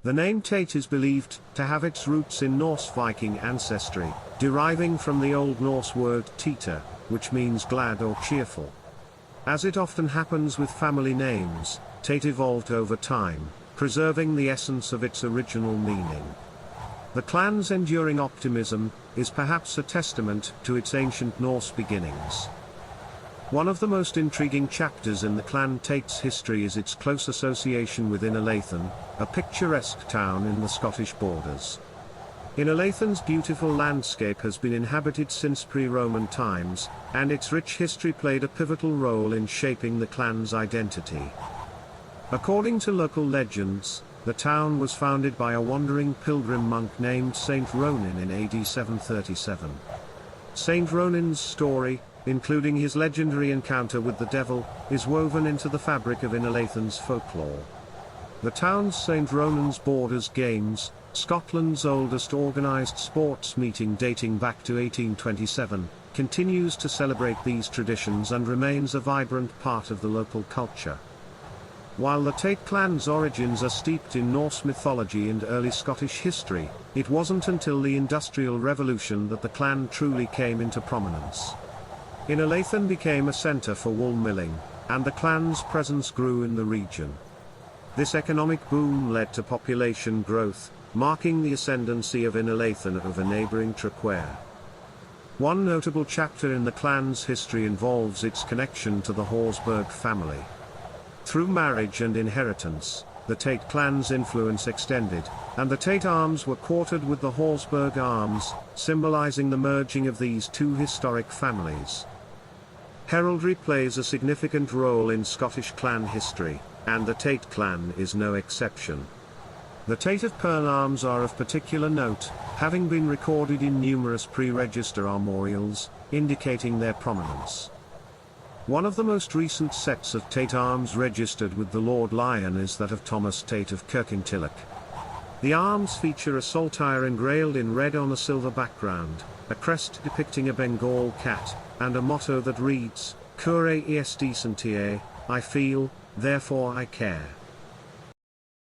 The name Tait is believed to have its roots in Norse-Viking ancestry, deriving from the Old Norse word teitr, which means glad or cheerful. As it often happens with family names, Tait evolved over time, preserving the essence of its original meaning. The clan's enduring optimism is perhaps a testament to its ancient Norse beginnings. One of the most intriguing chapters in the Clan Tait's history is its close association with Innerleithen, a picturesque town in the Scottish borders. Innerleithen's beautiful landscape has been inhabited since pre-Roman times, and its rich history played a pivotal role in shaping the clan's identity. According to local legends, the town was founded by a wandering pilgrim monk named Saint Ronin in AD 737. Saint Ronin's story, including his legendary encounter with the devil, is woven into the fabric of Innerleithen's folklore. The town's St. Ronans Borders Games, Scotland's oldest organised sports meeting dating back to 1827, continues to celebrate these traditions and remains a vibrant part of the local culture. While the Tait clan's origins are steeped in Norse mythology and early Scottish history, it wasn't until the Industrial Revolution that the clan truly came into prominence. Innerleithen became a centre for wool milling, and the clan's presence grew in the region. This economic boom led to population growth, marking the ascendancy of Innerleithen over neighbouring Traquair. One notable chapter in the clan's history involves its connection to the Horsburgh family. Through marriage and inheritance, the Tait clan's influence extended, and the Tait arms were quartered with the Horsburgh arms, symbolizing the merging of these two historic families. Heraldry plays a significant role in Scottish clan history, and the Tait clan is no exception. The Tait of Pearl arms are of particular note, having been recorded in numerous pre-register armorials, indicating their prominence. One of the most recent sets of Tait arms registered with the Lord Lion is that of Thomas Tait of Kirkintilloch. The arms feature a saltire engrailed in red on a silver background, a crest depicting a Bengal cat, and a motto that reads, Cure est sentier, I feel, therefore I care.